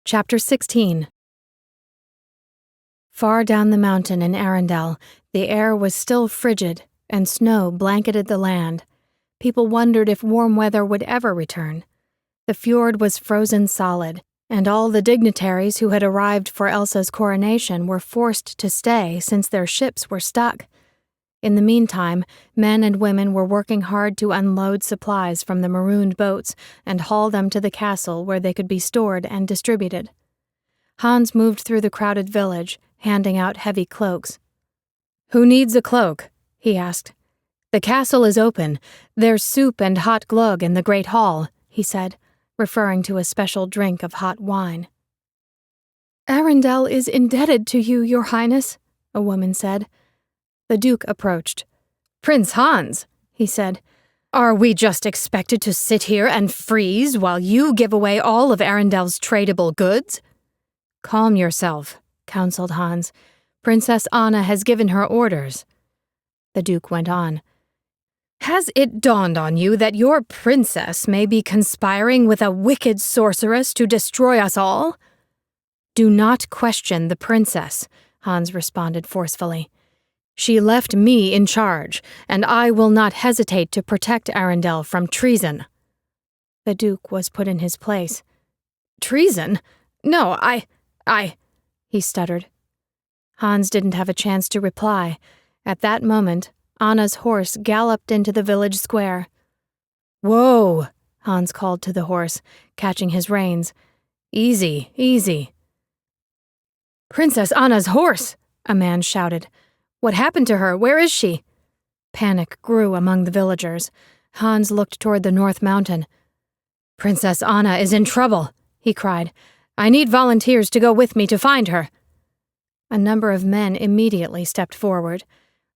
Chapter 16. Far down the mountain in Arendelle, the air was still frigid, and snow blanketed the land. People wondered if warm weather would ever return. The fjord was frozen solid, and all the dignitaries who had arrived for Elsa's coronation were forced to stay since their ships were stuck. In the meantime, men and women were working hard to unload supplies from the marooned boats and haul them to the castle where they could be stored and distributed. Hans moved through the crowded village, handing out heavy cloaks. "Who needs a cloak?" he asked. "The castle is open. There's soup and hot glögg in the great hall," he said, referring to a special drink of hot wine. "Arendelle is indebted to you, Your Highness," a woman said. The Duke approached. "Prince Hans," he said, "are we just expected to sit here and freeze while you give away all of Arendelle's tradable goods?" "Calm yourself," counseled Hans. "Princess Anna has given her orders." The Duke went on. "Has it dawned on you that your princess may be conspiring with a wicked sorceress to destroy us all?" "Do not question the princess," Hans responded forcefully. "She left me in charge, and I will not hesitate to protect Arendelle from treason." The Duke was put in his place. "Treason? No, I, he stuttered. Hans didn't have a chance to reply. At that moment, Anna's horse galloped into the village square. "Whoa," Hans called to the horse, catching his reins. "Easy, easy." "Princess Anna's horse!" a man shouted. "What happened to her? Where is she?" Panic grew among the villagers. Hans looked toward the North Mountain. "Princess Anna is in trouble," he cried. "I need volunteers to go with me to find her." A number of men immediately stepped forward.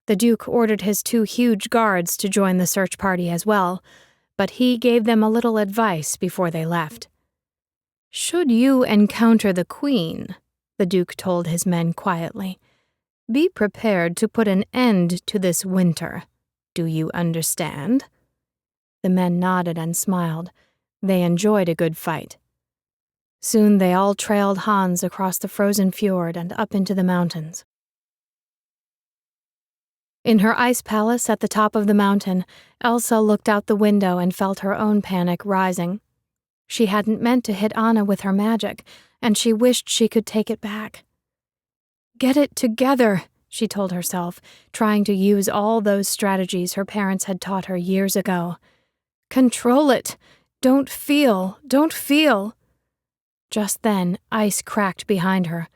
The Duke ordered his 2 huge guards to join the search party as well, but he gave them a little advice before they left. "Should you encounter the Queen," the Duke told his men quietly, "be prepared to put an end to this winter. Do you understand?" The men nodded and smiled. They enjoyed a good fight. Soon they all trailed Hans across the frozen fjord and up into the mountains. In her ice palace at the top of the mountain, Elsa looked out the window and felt her own panic rising. She hadn't meant to hit Anna with her magic, and she wished she could take it back. "Get it together," she told herself, trying to use all those strategies her parents had taught her years ago. "Control it. Don't feel. Just then, ice cracked behind her.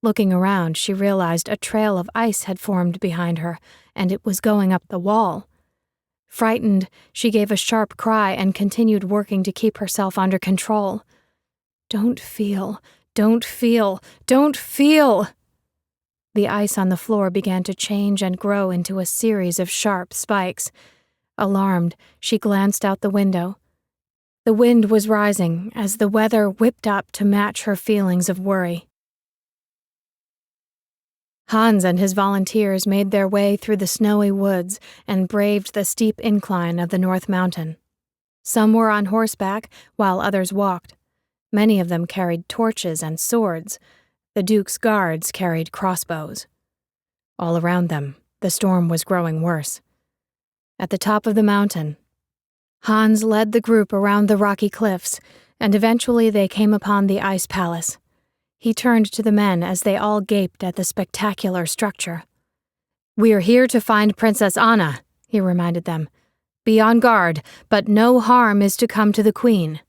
Looking around, she realized a trail of ice had formed behind her, and it was going up the wall. Frightened, she gave a sharp cry and continued working to keep herself under control. Don't feel. The ice on the floor began to change and grow into a series of sharp spikes. Alarmed, she glanced out the window. The wind was rising as the weather whipped up to match her feelings of worry. Hans and his volunteers made their way through the snowy woods and braved the steep incline of the North Mountain. Some were on horseback, while others walked. Many of them carried torches and swords. The Duke's guards carried crossbows. All around them, the storm was growing worse. At the top of the mountain, Hans led the group around the rocky cliffs, and eventually they came upon the ice palace. He turned to the men as they all gaped at the spectacular structure. "We're here to find Princess Anna," he reminded them. "Be on guard, but no harm is to come to the Queen."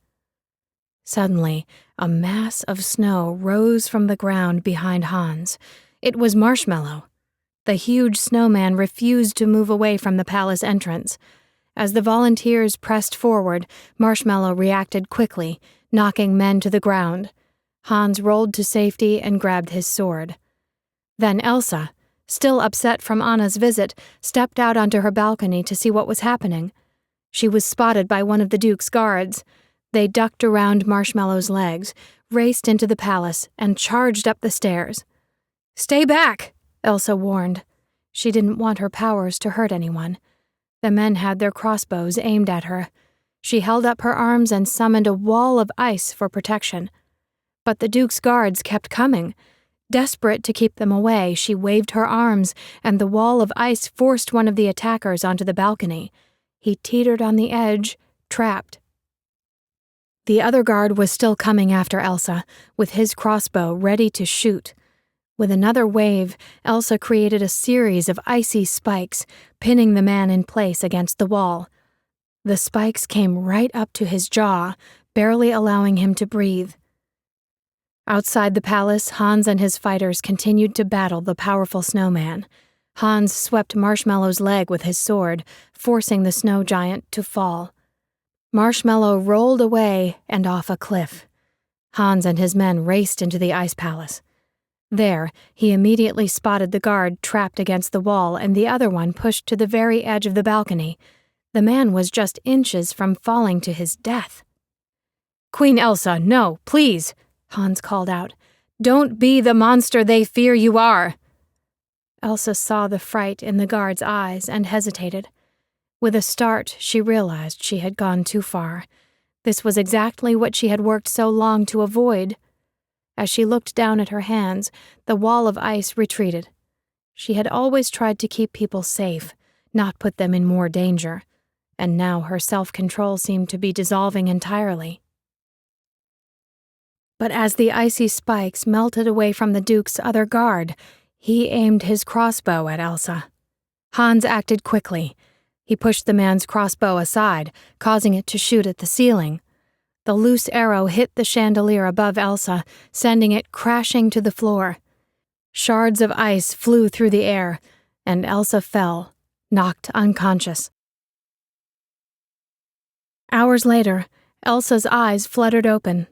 Suddenly, a mass of snow rose from the ground behind Hans. It was Marshmallow. The huge snowman refused to move away from the palace entrance. As the volunteers pressed forward, Marshmallow reacted quickly, knocking men to the ground. Hans rolled to safety and grabbed his sword. Then Elsa, still upset from Anna's visit, stepped out onto her balcony to see what was happening. She was spotted by one of the Duke's guards. They ducked around Marshmallow's legs, raced into the palace, and charged up the stairs. "Stay back," Elsa warned. She didn't want her powers to hurt anyone. The men had their crossbows aimed at her. She held up her arms and summoned a wall of ice for protection. But the Duke's guards kept coming. Desperate to keep them away, she waved her arms, and the wall of ice forced one of the attackers onto the balcony. He teetered on the edge, trapped. The other guard was still coming after Elsa, with his crossbow ready to shoot. With another wave, Elsa created a series of icy spikes, pinning the man in place against the wall. The spikes came right up to his jaw, barely allowing him to breathe. Outside the palace, Hans and his fighters continued to battle the powerful snowman. Hans swept Marshmallow's leg with his sword, forcing the snow giant to fall. Marshmallow rolled away and off a cliff. Hans and his men raced into the ice palace. There, he immediately spotted the guard trapped against the wall and the other one pushed to the very edge of the balcony. The man was just inches from falling to his death. "Queen Elsa, no, please!" Hans called out. "Don't be the monster they fear you are!" Elsa saw the fright in the guard's eyes and hesitated. With a start, she realized she had gone too far. This was exactly what she had worked so long to avoid. As she looked down at her hands, the wall of ice retreated. She had always tried to keep people safe, not put them in more danger, and now her self-control seemed to be dissolving entirely. But as the icy spikes melted away from the Duke's other guard, he aimed his crossbow at Elsa. Hans acted quickly. He pushed the man's crossbow aside, causing it to shoot at the ceiling. The loose arrow hit the chandelier above Elsa, sending it crashing to the floor. Shards of ice flew through the air, and Elsa fell, knocked unconscious. Hours later, Elsa's eyes fluttered open.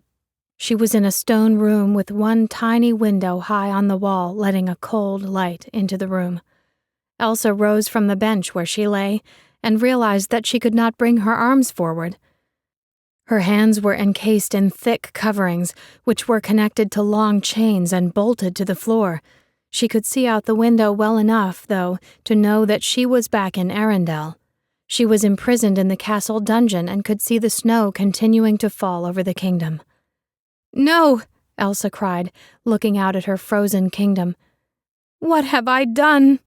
She was in a stone room with one tiny window high on the wall, letting a cold light into the room. Elsa rose from the bench where she lay and realized that she could not bring her arms forward. Her hands were encased in thick coverings, which were connected to long chains and bolted to the floor. She could see out the window well enough, though, to know that she was back in Arendelle. She was imprisoned in the castle dungeon and could see the snow continuing to fall over the kingdom. "No!" Elsa cried, looking out at her frozen kingdom. "What have I done?"